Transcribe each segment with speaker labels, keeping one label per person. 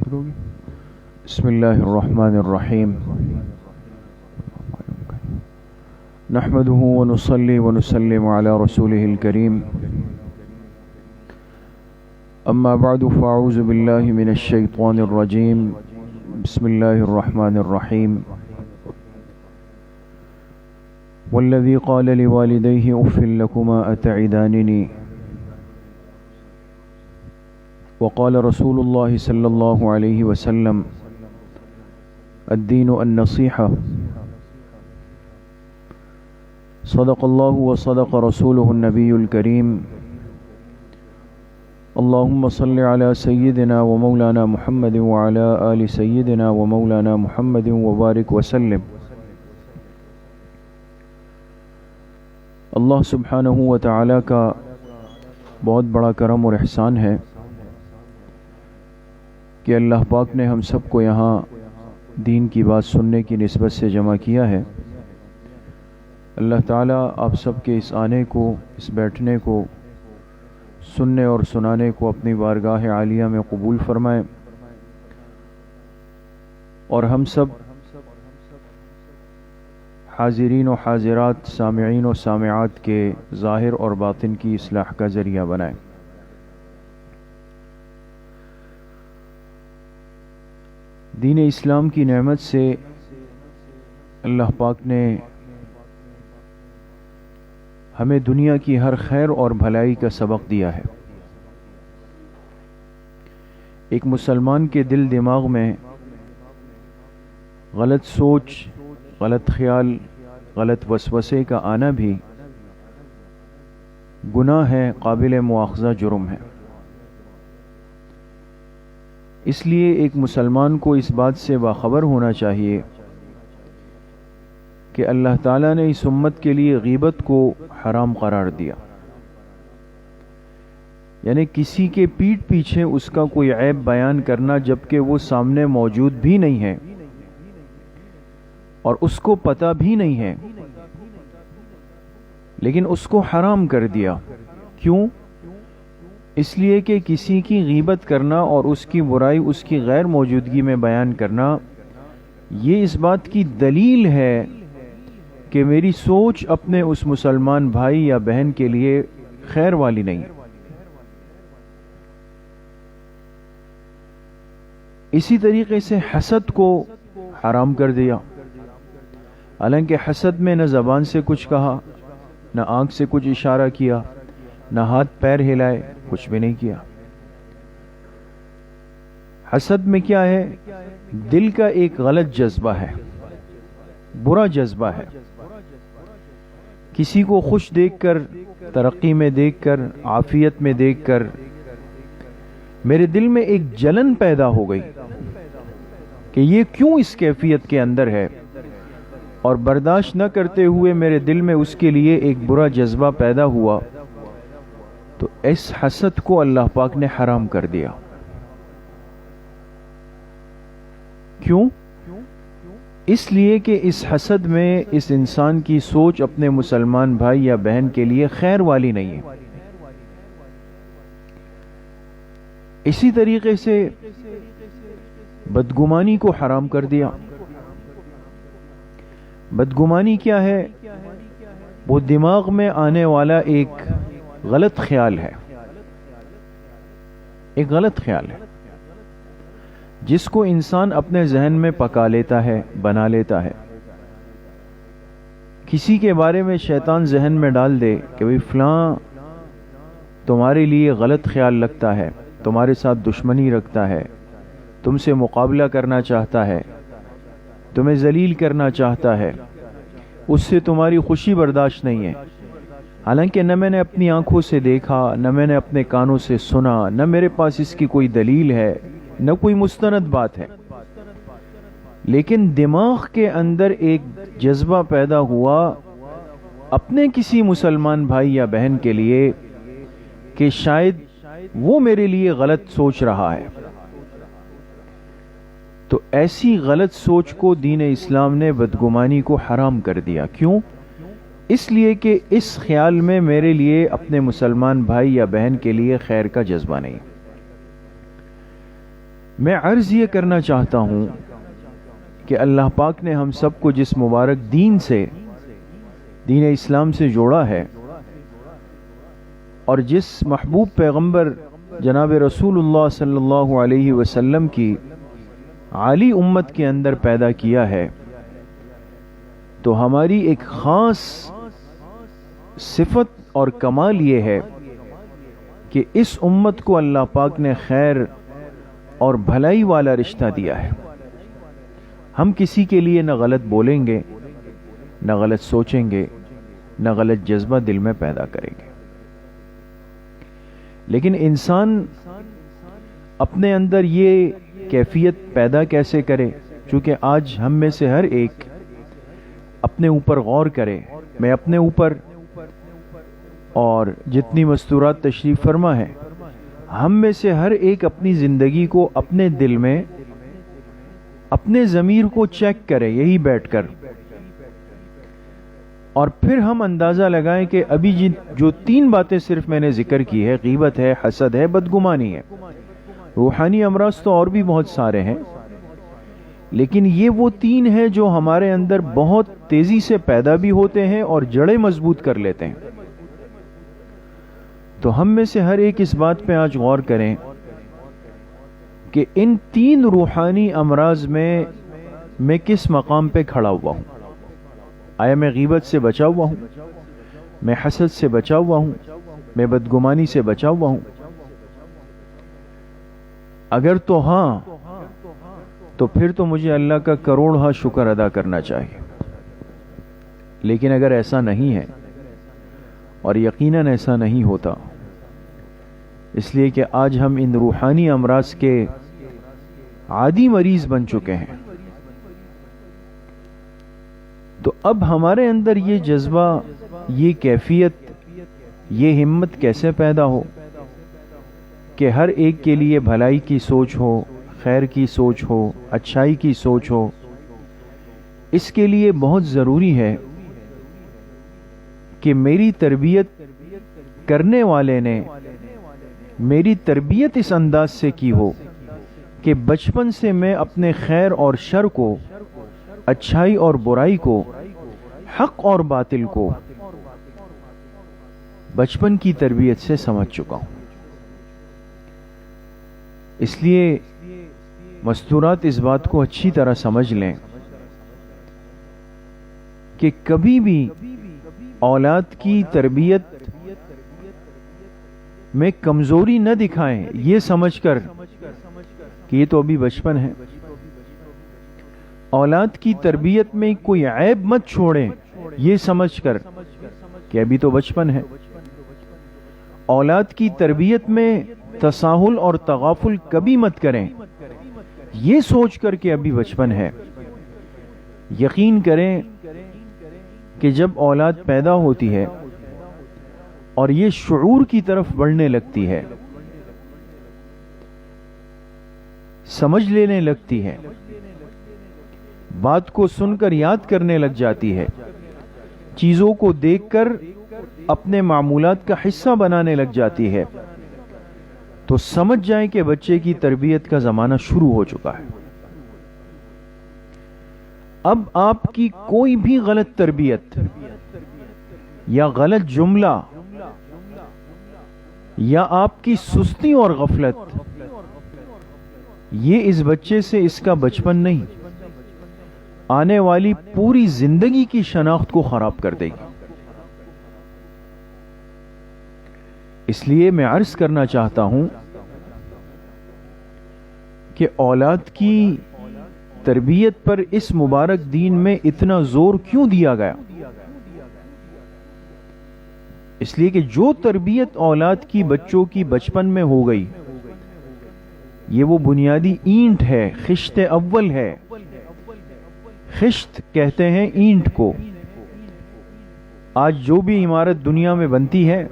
Speaker 1: شروع ہوگی۔ بسم اللہ الرحمن الرحیم، نحمده ونصلي ونسلم على رسوله الكريم، اما بعد فاعوذ باللہ من الشیطان الرجیم، بسم اللہ الرحمن الرحیم، والذی قال لوالدیہ اف لکما اتعداننی، وقال رسول اللہ صلی اللہ علیہ وسلم الدین النصیحہ، صدق اللہ وصدق رسولہ النبی الکریم، اللہم صل علی سیدنا ومولانا محمد وعلی آل سیدنا ومولانا محمد وبارک وسلم۔ اللہ سبحانہ و تعالی کا بہت بڑا کرم اور احسان ہے کہ اللہ پاک نے ہم سب کو یہاں دین کی بات سننے کی نسبت سے جمع کیا ہے۔ اللہ تعالیٰ آپ سب کے اس آنے کو، اس بیٹھنے کو، سننے اور سنانے کو اپنی بارگاہ عالیہ میں قبول فرمائے، اور ہم سب حاضرین و حاضرات، سامعین و سامعات کے ظاہر اور باطن کی اصلاح کا ذریعہ بنائے۔ دین اسلام کی نعمت سے اللہ پاک نے ہمیں دنیا کی ہر خیر اور بھلائی کا سبق دیا ہے۔ ایک مسلمان کے دل دماغ میں غلط سوچ، غلط خیال، غلط وسوسے کا آنا بھی گناہ ہے، قابل مواخذہ جرم ہے۔ اس لیے ایک مسلمان کو اس بات سے باخبر ہونا چاہیے کہ اللہ تعالیٰ نے اس امت کے لیے غیبت کو حرام قرار دیا، یعنی کسی کے پیٹھ پیچھے اس کا کوئی عیب بیان کرنا جبکہ وہ سامنے موجود بھی نہیں ہے اور اس کو پتہ بھی نہیں ہے، لیکن اس کو حرام کر دیا۔ کیوں؟ اس لیے کہ کسی کی غیبت کرنا اور اس کی برائی اس کی غیر موجودگی میں بیان کرنا، یہ اس بات کی دلیل ہے کہ میری سوچ اپنے اس مسلمان بھائی یا بہن کے لیے خیر والی نہیں۔ اسی طریقے سے حسد کو حرام کر دیا، حالانکہ حسد میں نہ زبان سے کچھ کہا، نہ آنکھ سے کچھ اشارہ کیا، نہ ہاتھ پیر ہلائے، کچھ بھی نہیں کیا۔ حسد میں کیا ہے؟ دل کا ایک غلط جذبہ ہے، برا جذبہ ہے۔ کسی کو خوش دیکھ کر، ترقی میں دیکھ کر، عافیت میں دیکھ کر میرے دل میں ایک جلن پیدا ہو گئی کہ یہ کیوں اس کیفیت کے اندر ہے، اور برداشت نہ کرتے ہوئے میرے دل میں اس کے لیے ایک برا جذبہ پیدا ہوا، تو اس حسد کو اللہ پاک نے حرام کر دیا۔ کیوں؟ اس لیے کہ اس حسد میں اس انسان کی سوچ اپنے مسلمان بھائی یا بہن کے لیے خیر والی نہیں ہے۔ اسی طریقے سے بدگمانی کو حرام کر دیا۔ بدگمانی کیا ہے؟ وہ دماغ میں آنے والا ایک غلط خیال ہے، ایک غلط خیال ہے جس کو انسان اپنے ذہن میں پکا لیتا ہے، بنا لیتا ہے۔ کسی کے بارے میں شیطان ذہن میں ڈال دے کہ بھئی فلاں تمہارے لیے غلط خیال لگتا ہے، تمہارے ساتھ دشمنی رکھتا ہے، تم سے مقابلہ کرنا چاہتا ہے، تمہیں ذلیل کرنا چاہتا ہے، اس سے تمہاری خوشی برداشت نہیں ہے۔ حالانکہ نہ میں نے اپنی آنکھوں سے دیکھا، نہ میں نے اپنے کانوں سے سنا، نہ میرے پاس اس کی کوئی دلیل ہے، نہ کوئی مستند بات ہے، لیکن دماغ کے اندر ایک جذبہ پیدا ہوا اپنے کسی مسلمان بھائی یا بہن کے لیے کہ شاید وہ میرے لیے غلط سوچ رہا ہے۔ تو ایسی غلط سوچ کو دین اسلام نے بدگمانی کو حرام کر دیا۔ کیوں؟ اس لیے کہ اس خیال میں میرے لیے اپنے مسلمان بھائی یا بہن کے لیے خیر کا جذبہ نہیں۔ میں عرض یہ کرنا چاہتا ہوں کہ اللہ پاک نے ہم سب کو جس مبارک دین سے، دین اسلام سے جوڑا ہے، اور جس محبوب پیغمبر جناب رسول اللہ صلی اللہ علیہ وسلم کی عالی امت کے اندر پیدا کیا ہے، تو ہماری ایک خاص صفت اور کمال یہ ہے کہ اس امت کو اللہ پاک نے خیر اور بھلائی والا رشتہ دیا ہے۔ ہم کسی کے لیے نہ غلط بولیں گے، نہ غلط سوچیں گے، نہ غلط جذبہ دل میں پیدا کریں گے۔ لیکن انسان اپنے اندر یہ کیفیت پیدا کیسے کرے؟ چونکہ آج ہم میں سے ہر ایک اپنے اوپر غور کرے، میں اپنے اوپر اور جتنی مستورات تشریف فرما ہے، ہم میں سے ہر ایک اپنی زندگی کو اپنے دل میں اپنے ضمیر کو چیک کرے، یہی بیٹھ کر، اور پھر ہم اندازہ لگائیں کہ ابھی جو 3 باتیں صرف میں نے ذکر کی ہے، غیبت ہے، حسد ہے، بدگمانی ہے، روحانی امراض تو اور بھی بہت سارے ہیں، لیکن یہ وہ 3 ہیں جو ہمارے اندر بہت تیزی سے پیدا بھی ہوتے ہیں اور جڑیں مضبوط کر لیتے ہیں۔ تو ہم میں سے ہر ایک اس بات پہ آج غور کریں کہ ان 3 روحانی امراض میں کس مقام پہ کھڑا ہوا ہوں۔ آیا میں غیبت سے بچا ہوا ہوں؟ میں حسد سے بچا ہوا ہوں؟ میں بدگمانی سے بچا ہوا ہوں؟ اگر تو ہاں، تو پھر تو مجھے اللہ کا کروڑہ شکر ادا کرنا چاہیے۔ لیکن اگر ایسا نہیں ہے، اور یقیناً ایسا نہیں ہوتا، اس لیے کہ آج ہم ان روحانی امراض کے عادی مریض بن چکے ہیں، تو اب ہمارے اندر یہ جذبہ، یہ کیفیت، یہ ہمت کیسے پیدا ہو کہ ہر ایک کے لیے بھلائی کی سوچ ہو، خیر کی سوچ ہو، اچھائی کی سوچ ہو؟ اس کے لیے بہت ضروری ہے کہ میری تربیت کرنے والے نے میری تربیت اس انداز سے کی ہو کہ بچپن سے میں اپنے خیر اور شر کو، اچھائی اور برائی کو، حق اور باطل کو بچپن کی تربیت سے سمجھ چکا ہوں۔ اس لیے مستورات اس بات کو اچھی طرح سمجھ لیں کہ کبھی بھی اولاد کی تربیت میں کمزوری نہ دکھائیں، یہ سمجھ کر کہ یہ تو ابھی بچپن ہے۔ اولاد کی تربیت میں کوئی عیب مت چھوڑیں، یہ سمجھ کر کہ ابھی تو بچپن ہے۔ اولاد کی تربیت میں تساہل اور تغافل کبھی مت کریں، یہ سوچ کر کہ ابھی بچپن ہے۔ یقین کریں کہ جب اولاد پیدا ہوتی ہے اور یہ شعور کی طرف بڑھنے لگتی ہے، سمجھ لینے لگتی ہے، بات کو سن کر یاد کرنے لگ جاتی ہے، چیزوں کو دیکھ کر اپنے معمولات کا حصہ بنانے لگ جاتی ہے، تو سمجھ جائیں کہ بچے کی تربیت کا زمانہ شروع ہو چکا ہے۔ اب آپ کی کوئی بھی غلط تربیت یا غلط جملہ یا آپ کی سستی اور غفلت، یہ اس بچے سے اس کا بچپن نہیں، آنے والی پوری زندگی کی شناخت کو خراب کر دے گی۔ اس لیے میں عرض کرنا چاہتا ہوں کہ اولاد کی تربیت پر اس مبارک دین میں اتنا زور کیوں دیا گیا؟ اس لیے کہ جو تربیت اولاد کی بچوں کی بچپن میں ہو گئی، یہ وہ بنیادی اینٹ ہے، خشت اول ہے۔ خشت کہتے ہیں اینٹ کو۔ آج جو بھی عمارت دنیا میں بنتی ہے،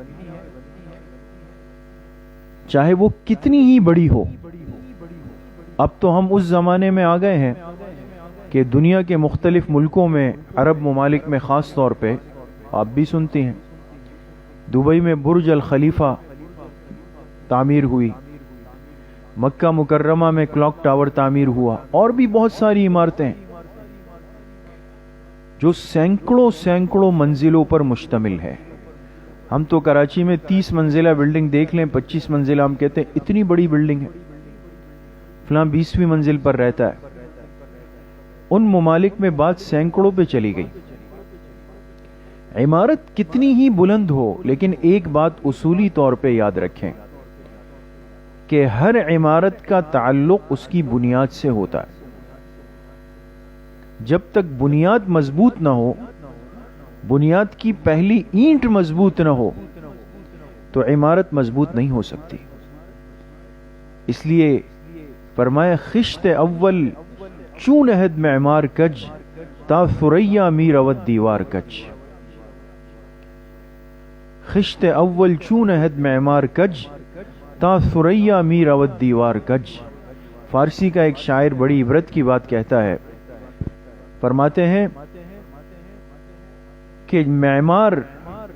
Speaker 1: چاہے وہ کتنی ہی بڑی ہو، اب تو ہم اس زمانے میں آ گئے ہیں کہ دنیا کے مختلف ملکوں میں، عرب ممالک میں خاص طور پہ آپ بھی سنتی ہیں، دبئی میں برج الخلیفہ تعمیر ہوئی، مکہ مکرمہ میں کلاک ٹاور تعمیر ہوا، اور بھی بہت ساری عمارتیں جو سینکڑوں منزلوں پر مشتمل ہے۔ ہم تو کراچی میں 30 منزلہ بلڈنگ دیکھ لیں، 25 منزلہ، ہم کہتے ہیں اتنی بڑی بلڈنگ ہے، فلاں 20ویں منزل پر رہتا ہے۔ ان ممالک میں بات سینکڑوں پہ چلی گئی۔ عمارت کتنی ہی بلند ہو، لیکن ایک بات اصولی طور پہ یاد رکھیں کہ ہر عمارت کا تعلق اس کی بنیاد سے ہوتا ہے۔ جب تک بنیاد مضبوط نہ ہو، بنیاد کی پہلی اینٹ مضبوط نہ ہو، تو عمارت مضبوط نہیں ہو سکتی۔ اس لیے فرمایا خشت اول چون عہد معمار کج، تا ثریا می رود دیوار کج۔ خشت اول چون عہد معمار کج، تا ثریا می رود دیوار کج۔ فارسی کا ایک شاعر بڑی عبرت کی بات کہتا ہے، فرماتے ہیں کہ معمار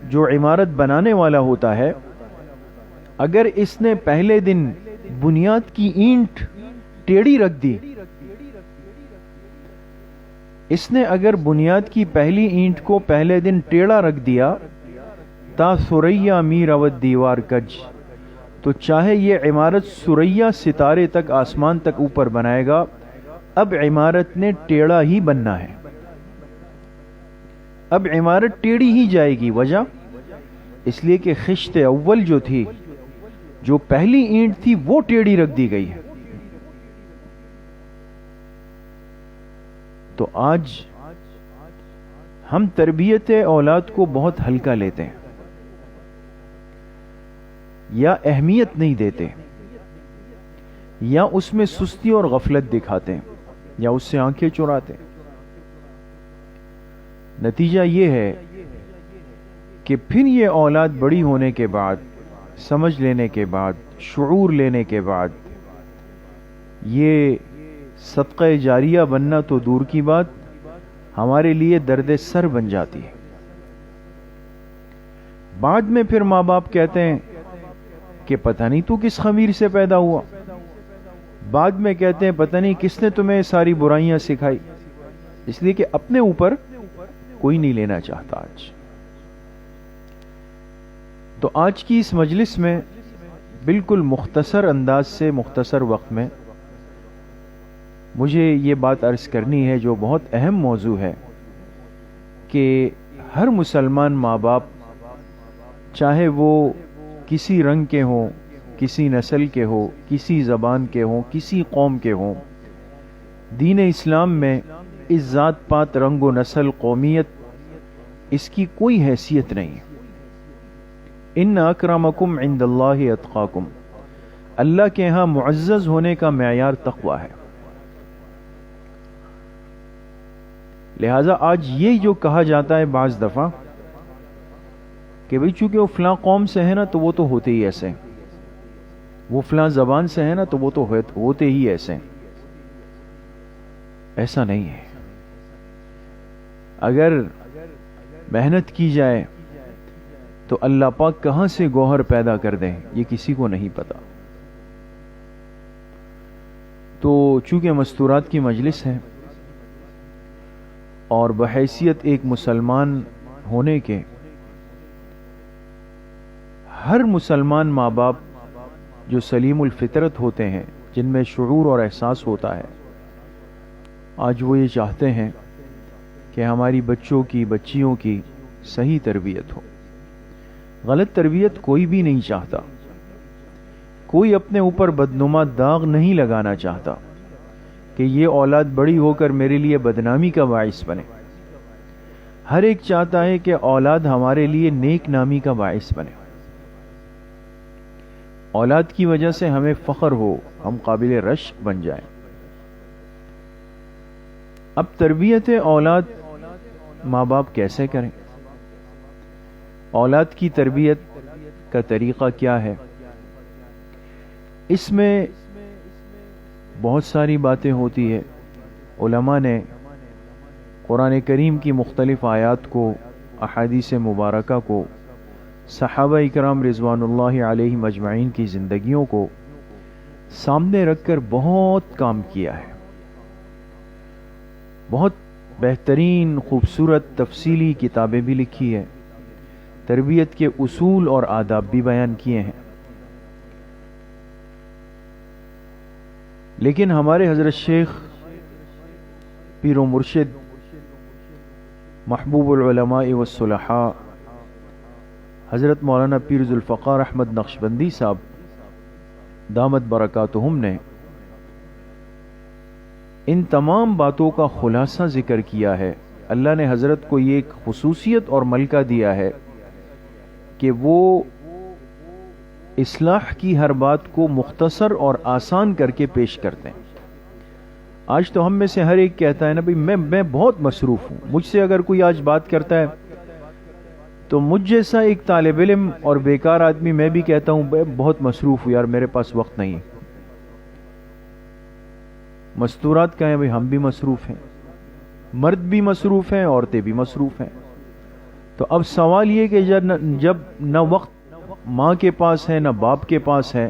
Speaker 1: جو عمارت بنانے والا ہوتا ہے، اگر اس نے پہلے دن بنیاد کی اینٹ ٹیڑھی رکھ دی، اس نے اگر بنیاد کی پہلی اینٹ کو پہلے دن ٹیڑھا رکھ دیا، تا ثریا می رود دیوار کج، تو چاہے یہ عمارت ثریا ستارے تک، آسمان تک اوپر بنائے گا، اب عمارت نے ٹیڑھا ہی بننا ہے، اب عمارت ٹیڑھی ہی جائے گی۔ وجہ اس لیے کہ خشت اول جو تھی، جو پہلی اینٹ تھی، وہ ٹیڑھی رکھ دی گئی ہے۔ تو آج ہم تربیت اولاد کو بہت ہلکا لیتے ہیں، یا اہمیت نہیں دیتے، یا اس میں سستی اور غفلت دکھاتے ہیں، یا اس سے آنکھیں چراتے ہیں۔ نتیجہ یہ ہے کہ پھر یہ اولاد بڑی ہونے کے بعد، سمجھ لینے کے بعد، شعور لینے کے بعد، یہ صدقہ جاریہ بننا تو دور کی بات، ہمارے لیے درد سر بن جاتی ہے۔ بعد میں پھر ماں باپ کہتے ہیں کہ پتہ نہیں تو کس خمیر سے پیدا ہوا، بعد میں کہتے ہیں پتہ نہیں کس نے تمہیں ساری برائیاں سکھائی، اس لیے کہ اپنے اوپر کوئی نہیں لینا چاہتا آج۔ تو آج کی اس مجلس میں بالکل مختصر انداز سے، مختصر وقت میں مجھے یہ بات عرض کرنی ہے جو بہت اہم موضوع ہے، کہ ہر مسلمان ماں باپ، چاہے وہ کسی رنگ کے ہوں، کسی نسل کے ہوں، کسی زبان کے ہوں، کسی قوم کے ہوں، دین اسلام میں اس ذات پات، رنگ و نسل، قومیت، اس کی کوئی حیثیت نہیں۔ ان اکرمکم عند اللہ اتقاکم، اللہ کے ہاں معزز ہونے کا معیار تقوی ہے۔ لہذا آج یہ جو کہا جاتا ہے بعض دفعہ کہ بھئی چونکہ وہ فلاں قوم سے ہے نا تو وہ تو ہوتے ہی ایسے ہیں، وہ فلاں زبان سے ہے نا تو وہ تو ہوتے ہی ایسے ہیں۔ ایسا نہیں ہے۔ اگر محنت کی جائے تو اللہ پاک کہاں سے گوہر پیدا کر دیں یہ کسی کو نہیں پتا۔ تو چونکہ مستورات کی مجلس ہے، اور بحیثیت ایک مسلمان ہونے کے، ہر مسلمان ماں باپ جو سلیم الفطرت ہوتے ہیں، جن میں شعور اور احساس ہوتا ہے، آج وہ یہ چاہتے ہیں کہ ہماری بچوں کی، بچیوں کی صحیح تربیت ہو۔ غلط تربیت کوئی بھی نہیں چاہتا، کوئی اپنے اوپر بدنما داغ نہیں لگانا چاہتا کہ یہ اولاد بڑی ہو کر میرے لیے بدنامی کا باعث بنے۔ ہر ایک چاہتا ہے کہ اولاد ہمارے لیے نیک نامی کا باعث بنے، اولاد کی وجہ سے ہمیں فخر ہو، ہم قابل رشک بن جائیں۔ اب تربیت اولاد ماں باپ کیسے کریں؟ اولاد کی تربیت کا طریقہ کیا ہے؟ اس میں بہت ساری باتیں ہوتی ہے۔ علماء نے قرآن کریم کی مختلف آیات کو، احادیث مبارکہ کو، صحابہ اکرام رضوان اللہ علیہم اجمعین کی زندگیوں کو سامنے رکھ کر بہت کام کیا ہے، بہت بہترین خوبصورت تفصیلی کتابیں بھی لکھی ہے، تربیت کے اصول اور آداب بھی بیان کیے ہیں. لیکن ہمارے حضرت شیخ پیر و مرشد محبوب العلماء والصلحاء حضرت مولانا پیر ذوالفقار احمد نقشبندی صاحب دامت برکاتہم نے ان تمام باتوں کا خلاصہ ذکر کیا ہے. اللہ نے حضرت کو یہ ایک خصوصیت اور ملکہ دیا ہے کہ وہ اصلاح کی ہر بات کو مختصر اور آسان کر کے پیش کرتے ہیں. آج تو ہم میں سے ہر ایک کہتا ہے نا بھئی میں بہت مصروف ہوں. مجھ سے اگر کوئی آج بات کرتا ہے تو مجھ جیسا ایک طالب علم اور بیکار آدمی میں بھی کہتا ہوں بہت مصروف ہوں یار، میرے پاس وقت نہیں ہے. مستورات کہیں بھئی ہم بھی مصروف ہیں، مرد بھی مصروف ہیں، عورتیں بھی مصروف ہیں. تو اب سوال یہ کہ جب نہ وقت ماں کے پاس ہے نہ باپ کے پاس ہے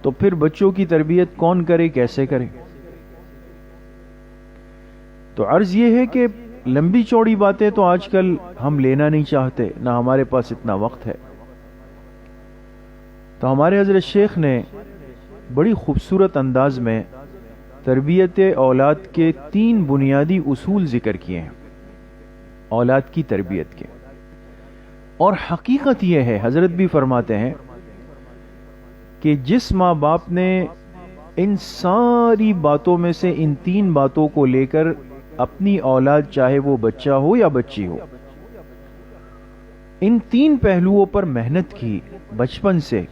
Speaker 1: تو پھر بچوں کی تربیت کون کرے، کیسے کرے؟ تو عرض یہ ہے کہ لمبی چوڑی باتیں تو آج کل ہم لینا نہیں چاہتے، نہ ہمارے پاس اتنا وقت ہے. تو ہمارے حضرت شیخ نے بڑی خوبصورت انداز میں تربیت اولاد کے 3 بنیادی اصول ذکر کیے ہیں اولاد کی تربیت کے. اور حقیقت یہ ہے، حضرت بھی فرماتے ہیں کہ جس ماں باپ نے ان ساری باتوں میں سے ان 3 باتوں کو لے کر اپنی اولاد، چاہے وہ بچہ ہو یا بچی ہو، ان 3 پہلوؤں پر محنت کی بچپن سے،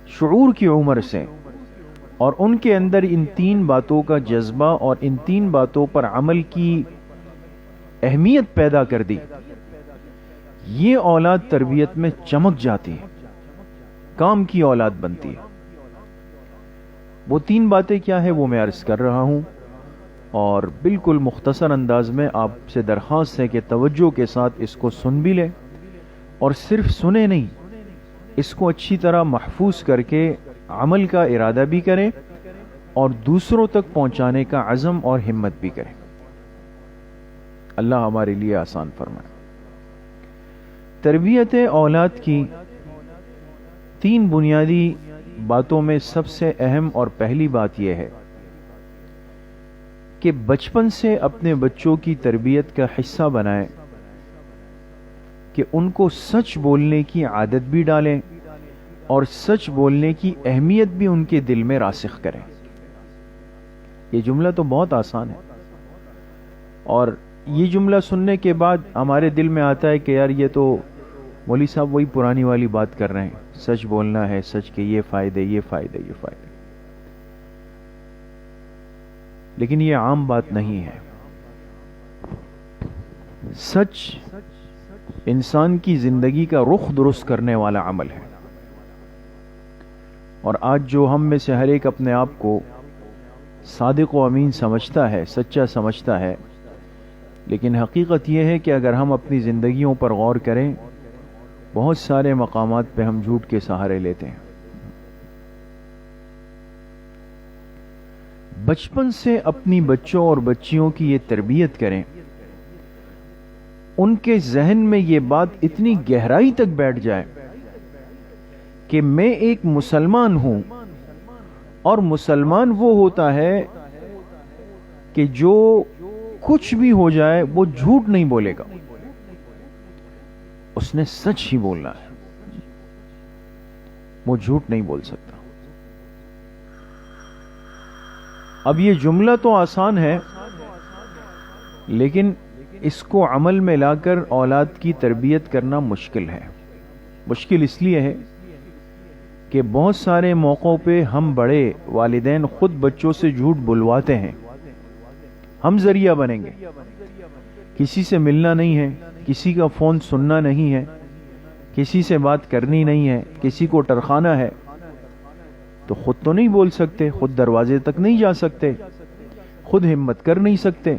Speaker 1: شعور کی عمر سے، اور ان کے اندر ان 3 باتوں کا جذبہ اور ان 3 باتوں پر عمل کی اہمیت پیدا کر دی، یہ اولاد تربیت میں چمک جاتی ہے، کام کی اولاد بنتی ہے. وہ 3 باتیں کیا ہے وہ میں عرض کر رہا ہوں، اور بالکل مختصر انداز میں آپ سے درخواست ہے کہ توجہ کے ساتھ اس کو سن بھی لیں، اور صرف سنے نہیں، اس کو اچھی طرح محفوظ کر کے عمل کا ارادہ بھی کریں اور دوسروں تک پہنچانے کا عزم اور ہمت بھی کریں. اللہ ہمارے لیے آسان فرمائے. تربیت اولاد کی 3 بنیادی باتوں میں سب سے اہم اور پہلی بات یہ ہے کہ بچپن سے اپنے بچوں کی تربیت کا حصہ بنائیں کہ ان کو سچ بولنے کی عادت بھی ڈالیں اور سچ بولنے کی اہمیت بھی ان کے دل میں راسخ کریں. یہ جملہ تو بہت آسان ہے، اور یہ جملہ سننے کے بعد ہمارے دل میں آتا ہے کہ یار یہ تو مولوی صاحب وہی پرانی والی بات کر رہے ہیں، سچ بولنا ہے، سچ کے یہ فائدے یہ فائدے یہ فائدے. لیکن یہ عام بات نہیں ہے. سچ انسان کی زندگی کا رخ درست کرنے والا عمل ہے، اور آج جو ہم میں سے ہر ایک اپنے آپ کو صادق و امین سمجھتا ہے، سچا سمجھتا ہے، لیکن حقیقت یہ ہے کہ اگر ہم اپنی زندگیوں پر غور کریں، بہت سارے مقامات پہ ہم جھوٹ کے سہارے لیتے ہیں. بچپن سے اپنی بچوں اور بچیوں کی یہ تربیت کریں، ان کے ذہن میں یہ بات اتنی گہرائی تک بیٹھ جائے کہ میں ایک مسلمان ہوں، اور مسلمان وہ ہوتا ہے کہ جو کچھ بھی ہو جائے وہ جھوٹ نہیں بولے گا، اس نے سچ ہی بولنا ہے، وہ جھوٹ نہیں بول سکتا. اب یہ جملہ تو آسان ہے، لیکن اس کو عمل میں لا کر اولاد کی تربیت کرنا مشکل ہے. مشکل اس لیے ہے کہ بہت سارے موقعوں پہ ہم بڑے والدین خود بچوں سے جھوٹ بلواتے ہیں. ہم ذریعہ بنیں گے، کسی سے ملنا نہیں ہے، کسی کا فون سننا نہیں ہے، کسی سے بات کرنی نہیں ہے، کسی کو ٹرخانا ہے، تو خود تو نہیں بول سکتے، خود دروازے تک نہیں جا سکتے، خود ہمت کر نہیں سکتے،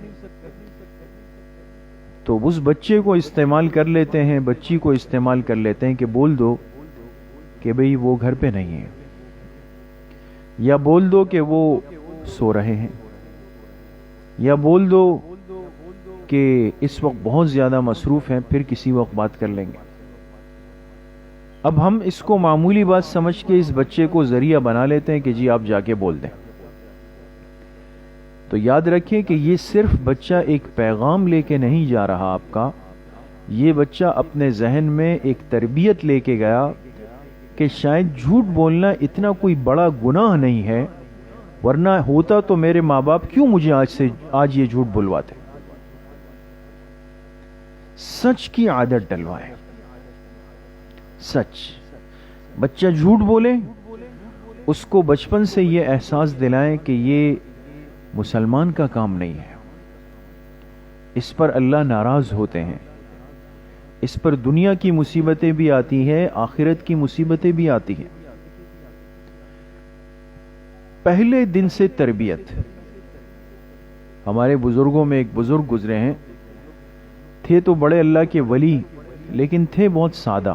Speaker 1: تو اس بچے کو استعمال کر لیتے ہیں، بچی کو استعمال کر لیتے ہیں کہ بول دو کہ بھئی وہ گھر پہ نہیں ہے. یا بول دو کہ وہ سو رہے ہیں، یا بول دو کہ اس وقت بہت زیادہ مصروف ہیں، پھر کسی وقت بات کر لیں گے۔ اب ہم اس کو معمولی بات سمجھ کے اس بچے کو ذریعہ بنا لیتے ہیں کہ جی آپ جا کے بول دیں۔ تو یاد رکھیں کہ یہ صرف بچہ ایک پیغام لے کے نہیں جا رہا آپ کا، یہ بچہ اپنے ذہن میں ایک تربیت لے کے گیا کہ شاید جھوٹ بولنا اتنا کوئی بڑا گناہ نہیں ہے، ورنہ ہوتا تو میرے ماں باپ کیوں مجھے آج یہ جھوٹ بلواتے۔ سچ کی عادت ڈلوائے، سچ۔ بچہ جھوٹ بولے، اس کو بچپن سے یہ احساس دلائیں کہ یہ مسلمان کا کام نہیں ہے، اس پر اللہ ناراض ہوتے ہیں، اس پر دنیا کی مصیبتیں بھی آتی ہیں، آخرت کی مصیبتیں بھی آتی ہیں۔ پہلے دن سے تربیت۔ ہمارے بزرگوں میں ایک بزرگ گزرے ہیں، تھے تو بڑے اللہ کے ولی، لیکن تھے بہت سادہ۔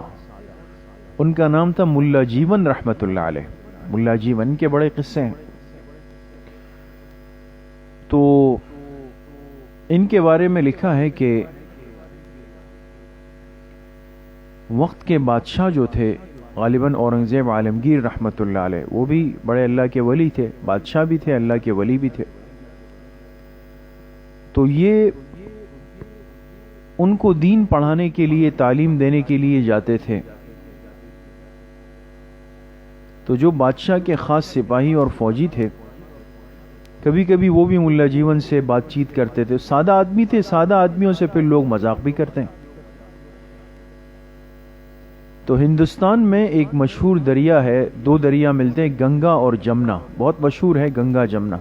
Speaker 1: ان کا نام تھا ملا جیون رحمت اللہ علیہ۔ ملا جیون کے بڑے قصے ہیں۔ تو ان کے بارے میں لکھا ہے کہ وقت کے بادشاہ جو تھے غالباً اورنگزیب عالمگیر رحمت اللہ علیہ، وہ بھی بڑے اللہ کے ولی تھے، بادشاہ بھی تھے، اللہ کے ولی بھی تھے۔ تو یہ ان کو دین پڑھانے کے لیے، تعلیم دینے کے لیے جاتے تھے۔ تو جو بادشاہ کے خاص سپاہی اور فوجی تھے، کبھی کبھی وہ بھی ملا جیون سے بات چیت کرتے تھے۔ سادہ آدمی تھے، سادہ آدمیوں سے پھر لوگ مذاق بھی کرتے ہیں۔ تو ہندوستان میں ایک مشہور دریا ہے، دو دریا ملتے ہیں، گنگا اور جمنا، بہت مشہور ہے گنگا جمنا۔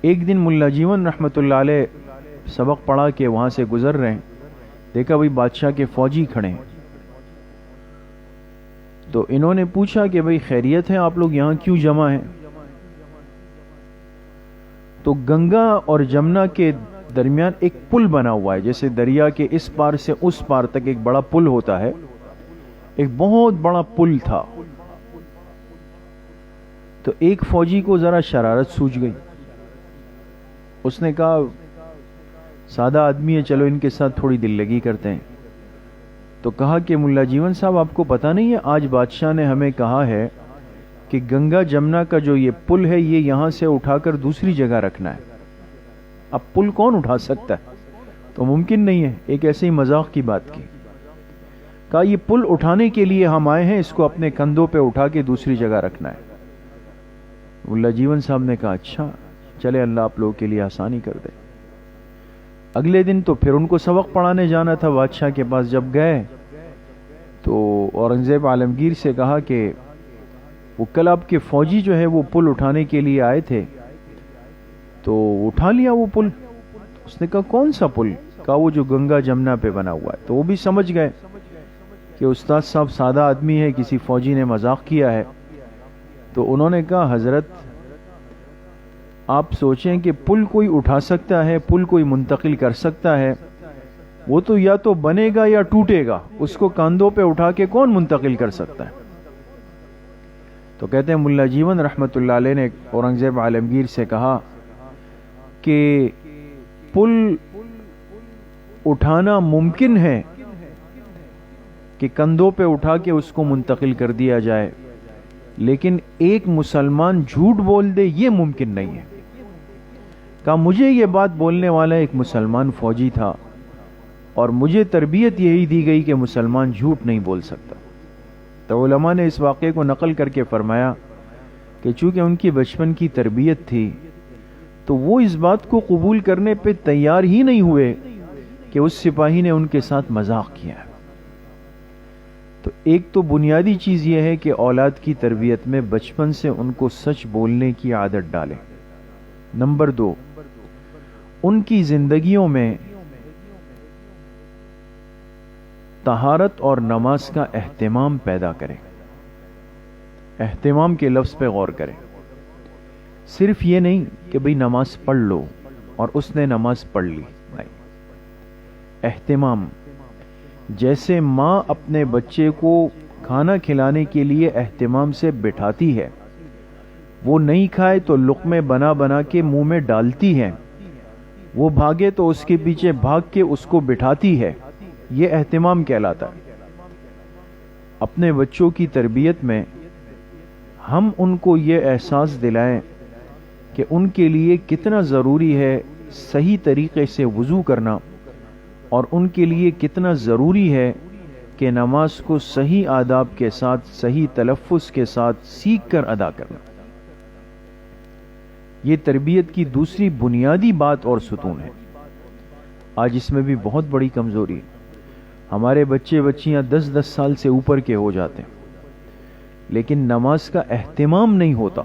Speaker 1: ایک دن ملا جیون رحمت اللہ علیہ سبق پڑھا کہ وہاں سے گزر رہے ہیں، دیکھا بھئی بادشاہ کے فوجی کھڑے ہیں۔ تو انہوں نے پوچھا کہ بھئی خیریت ہے، آپ لوگ یہاں کیوں جمع ہیں؟ تو گنگا اور جمنا کے درمیان ایک پل بنا ہوا ہے، جیسے دریا کے اس پار سے اس پار تک ایک بڑا پل ہوتا ہے، ایک بہت بڑا پل تھا۔ تو ایک فوجی کو ذرا شرارت سوچ گئی، اس نے کہا سادہ آدمی ہے، چلو ان کے ساتھ تھوڑی دل لگی کرتے ہیں۔ تو کہا کہ ملا جیون صاحب آپ کو پتہ نہیں ہے، آج بادشاہ نے ہمیں کہا ہے کہ گنگا جمنا کا جو یہ پل ہے، یہ یہاں سے اٹھا کر دوسری جگہ رکھنا ہے۔ اب پل کون اٹھا سکتا ہے؟ تو ممکن نہیں ہے، ایک ایسے ہی مذاق کی بات کی۔ کہا یہ پل اٹھانے کے لیے ہم آئے ہیں، اس کو اپنے کندھوں پہ اٹھا کے دوسری جگہ رکھنا ہے۔ ملا جیون صاحب نے کہا اچھا چلے، اللہ آپ لوگوں کے لیے آسانی کر دے۔ اگلے دن تو پھر ان کو سبق پڑھانے جانا تھا بادشاہ کے پاس۔ جب گئے تو اورنگزیب عالمگیر سے کہا کہ وہ کل آپ کے فوجی جو ہے وہ پل اٹھانے کے لیے آئے تھے، تو اٹھا لیا وہ پل؟ اس نے کہا کون سا پل؟ کہا وہ جو گنگا جمنا پہ بنا ہوا ہے۔ تو وہ بھی سمجھ گئے کہ استاد صاحب سادہ آدمی ہے، کسی فوجی نے مذاق کیا ہے۔ تو انہوں نے کہا حضرت آپ سوچیں کہ پل کوئی اٹھا سکتا ہے، پل کوئی منتقل کر سکتا ہے؟ وہ تو یا تو بنے گا یا ٹوٹے گا، اس کو کاندھوں پہ اٹھا کے کون منتقل کر سکتا ہے؟ تو کہتے ہیں ملا جیون رحمت اللہ علیہ نے اورنگزیب عالمگیر سے کہا کہ پل اٹھانا ممکن ہے کہ کندھوں پہ اٹھا کے اس کو منتقل کر دیا جائے، لیکن ایک مسلمان جھوٹ بول دے یہ ممکن نہیں ہے۔ کہا مجھے یہ بات بولنے والا ایک مسلمان فوجی تھا، اور مجھے تربیت یہی دی گئی کہ مسلمان جھوٹ نہیں بول سکتا۔ تو علماء نے اس واقعے کو نقل کر کے فرمایا کہ چونکہ ان کی بچپن کی تربیت تھی، تو وہ اس بات کو قبول کرنے پہ تیار ہی نہیں ہوئے کہ اس سپاہی نے ان کے ساتھ مذاق کیا ہے۔ تو ایک تو بنیادی چیز یہ ہے کہ اولاد کی تربیت میں بچپن سے ان کو سچ بولنے کی عادت ڈالیں۔ نمبر 2، ان کی زندگیوں میں طہارت اور نماز کا اہتمام پیدا کریں۔ اہتمام کے لفظ پہ غور کریں۔ صرف یہ نہیں کہ بھئی نماز پڑھ لو اور اس نے نماز پڑھ لی، نہیں، اہتمام۔ جیسے ماں اپنے بچے کو کھانا کھلانے کے لیے اہتمام سے بٹھاتی ہے، وہ نہیں کھائے تو لقمے بنا بنا کے منہ میں ڈالتی ہے، وہ بھاگے تو اس کے پیچھے بھاگ کے اس کو بٹھاتی ہے، یہ اہتمام کہلاتا ہے۔ اپنے بچوں کی تربیت میں ہم ان کو یہ احساس دلائیں کہ ان کے لیے کتنا ضروری ہے صحیح طریقے سے وضو کرنا، اور ان کے لیے کتنا ضروری ہے کہ نماز کو صحیح آداب کے ساتھ، صحیح تلفظ کے ساتھ سیکھ کر ادا کرنا۔ یہ تربیت کی دوسری بنیادی بات اور ستون ہے۔ آج اس میں بھی بہت بڑی کمزوری ہے۔ ہمارے بچے بچیاں 10 سال سے اوپر کے ہو جاتے ہیں، لیکن نماز کا اہتمام نہیں ہوتا۔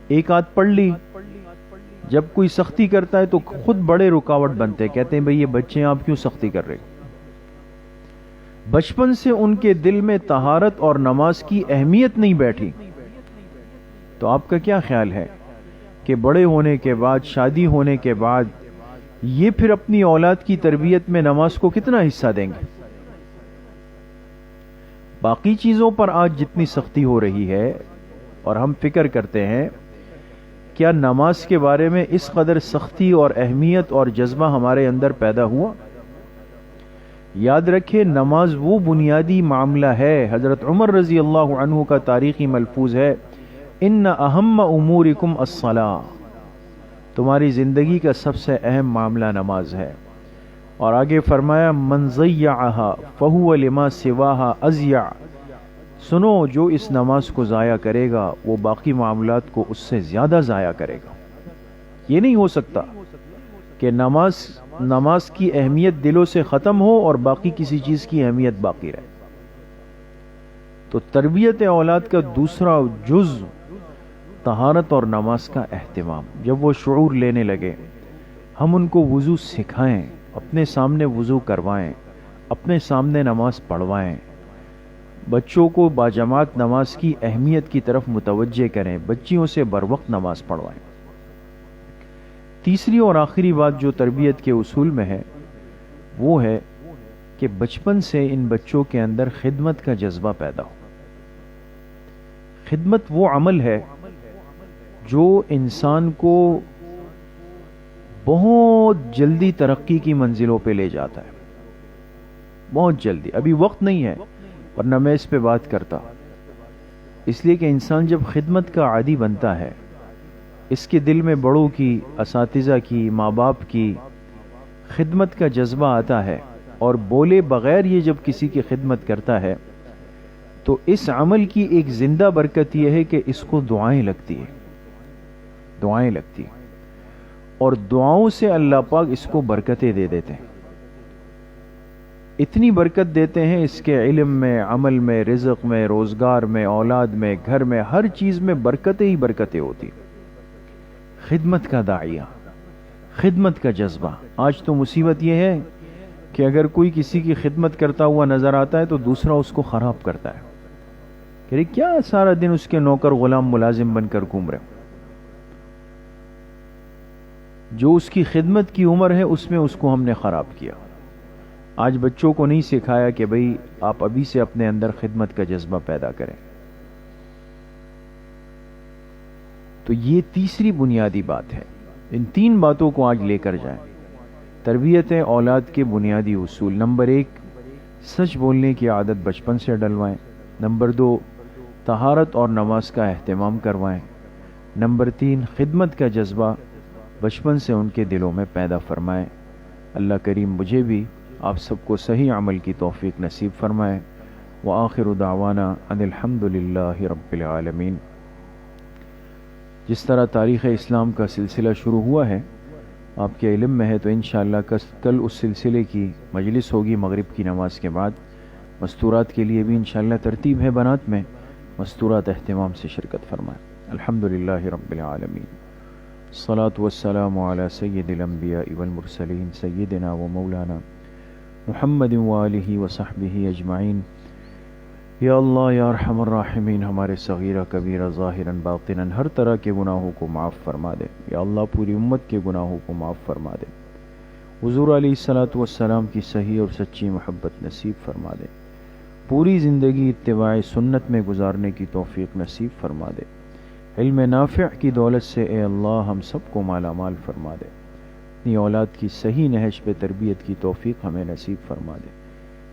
Speaker 1: ایک آدھ پڑھ لی، جب کوئی سختی کرتا ہے تو خود بڑے رکاوٹ بنتے، کہتے ہیں بھئی یہ بچے آپ کیوں سختی کر رہے؟ بچپن سے ان کے دل میں طہارت اور نماز کی اہمیت نہیں بیٹھی، تو آپ کا کیا خیال ہے کہ بڑے ہونے کے بعد، شادی ہونے کے بعد، یہ پھر اپنی اولاد کی تربیت میں نماز کو کتنا حصہ دیں گے؟ باقی چیزوں پر آج جتنی سختی ہو رہی ہے اور ہم فکر کرتے ہیں، کیا نماز کے بارے میں اس قدر سختی اور اہمیت اور جذبہ ہمارے اندر پیدا ہوا؟ یاد رکھیں، نماز وہ بنیادی معاملہ ہے۔ حضرت عمر رضی اللہ عنہ کا تاریخی ملفوظ ہے، ان اہم امورکم الصلاۃ، تمہاری زندگی کا سب سے اہم معاملہ نماز ہے۔ اور آگے فرمایا، من ضیعھا فہو لما سواھا اضیع، سنو جو اس نماز کو ضائع کرے گا وہ باقی معاملات کو اس سے زیادہ ضائع کرے گا۔ یہ نہیں ہو سکتا کہ نماز کی اہمیت دلوں سے ختم ہو اور باقی کسی چیز کی اہمیت باقی رہے۔ تو تربیت اولاد کا دوسرا جز طہارت اور نماز کا اہتمام۔ جب وہ شعور لینے لگے، ہم ان کو وضو سکھائیں، اپنے سامنے وضو کروائیں، اپنے سامنے نماز پڑھوائیں، بچوں کو باجماعت نماز کی اہمیت کی طرف متوجہ کریں، بچیوں سے بر وقت نماز پڑھوائیں۔ تیسری اور آخری بات جو تربیت کے اصول میں ہے، وہ ہے کہ بچپن سے ان بچوں کے اندر خدمت کا جذبہ پیدا ہو۔ خدمت وہ عمل ہے جو انسان کو بہت جلدی ترقی کی منزلوں پہ لے جاتا ہے، بہت جلدی۔ ابھی وقت نہیں ہے ورنہ میں اس پہ بات کرتا، اس لیے کہ انسان جب خدمت کا عادی بنتا ہے، اس کے دل میں بڑوں کی، اساتذہ کی، ماں باپ کی خدمت کا جذبہ آتا ہے، اور بولے بغیر یہ جب کسی کی خدمت کرتا ہے تو اس عمل کی ایک زندہ برکت یہ ہے کہ اس کو دعائیں لگتی ہیں، دعائیں لگتی ہیں، اور دعاؤں سے اللہ پاک اس کو برکتیں دے دیتے ہیں۔ اتنی برکت دیتے ہیں اس کے علم میں، عمل میں، رزق میں، روزگار میں، اولاد میں، گھر میں، ہر چیز میں برکتیں ہی برکتیں ہوتی۔ خدمت کا داعیہ، خدمت کا جذبہ۔ آج تو مصیبت یہ ہے کہ اگر کوئی کسی کی خدمت کرتا ہوا نظر آتا ہے تو دوسرا اس کو خراب کرتا ہے، کہ کیا سارا دن اس کے نوکر غلام ملازم بن کر گھوم رہے۔ جو اس کی خدمت کی عمر ہے اس میں اس کو ہم نے خراب کیا۔ آج بچوں کو نہیں سکھایا کہ بھئی آپ ابھی سے اپنے اندر خدمت کا جذبہ پیدا کریں۔ تو یہ تیسری بنیادی بات ہے۔ ان تین باتوں کو آج لے کر جائیں۔ تربیت اولاد کے بنیادی اصول: نمبر 1، سچ بولنے کی عادت بچپن سے ڈلوائیں۔ نمبر 2، طہارت اور نماز کا اہتمام کروائیں۔ نمبر 3، خدمت کا جذبہ بچپن سے ان کے دلوں میں پیدا فرمائیں۔ اللہ کریم مجھے بھی آپ سب کو صحیح عمل کی توفیق نصیب فرمائے۔ وآخر دعوانا ان الحمد للہ رب العالمین۔ جس طرح تاریخ اسلام کا سلسلہ شروع ہوا ہے، آپ کے علم میں ہے، تو انشاءاللہ کل اس سلسلے کی مجلس ہوگی مغرب کی نماز کے بعد۔ مستورات کے لیے بھی انشاءاللہ ترتیب ہے بنات میں، مستورات اہتمام سے شرکت فرمائیں۔ الحمدللہ رب العالمین، الصلاۃ والسلام علی سید الانبیاء والمرسلین سیدنا و مولانا محمد وآلہ وصحبہ اجمعین۔ یا اللہ یا ارحم الراحمین، ہمارے صغیرہ کبیرہ ظاہراً باطناً ہر طرح کے گناہوں کو معاف فرما دے۔ یا اللہ پوری امت کے گناہوں کو معاف فرما دے۔ حضور علیہ الصلوۃ والسلام کی صحیح اور سچی محبت نصیب فرما دے۔ پوری زندگی اتباع سنت میں گزارنے کی توفیق نصیب فرما دے۔ علم نافع کی دولت سے اے اللہ ہم سب کو مالا مال فرما دے۔ اپنی اولاد کی صحیح نہج پہ تربیت کی توفیق ہمیں نصیب فرما دے۔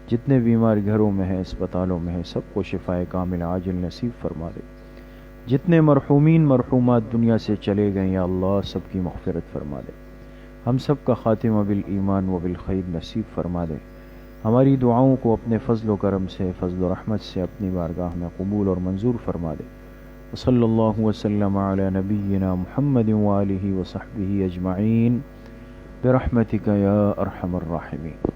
Speaker 1: جتنے بیمار گھروں میں ہیں، اسپتالوں میں ہیں، سب کو شفائے کامل عاجل نصیب فرما دے۔ جتنے مرحومین مرحومات دنیا سے چلے گئے یا اللہ سب کی مغفرت فرما دے۔ ہم سب کا خاتمہ بالایمان و بالخیر نصیب فرما دے۔ ہماری دعاؤں کو اپنے فضل و کرم سے، فضل و رحمت سے اپنی بارگاہ میں قبول اور منظور فرما دے۔ وصلی اللہ وسلم علی نبینا محمد وآلہ وصحبہ اجمعین برحمتک یا ارحم الراحمین۔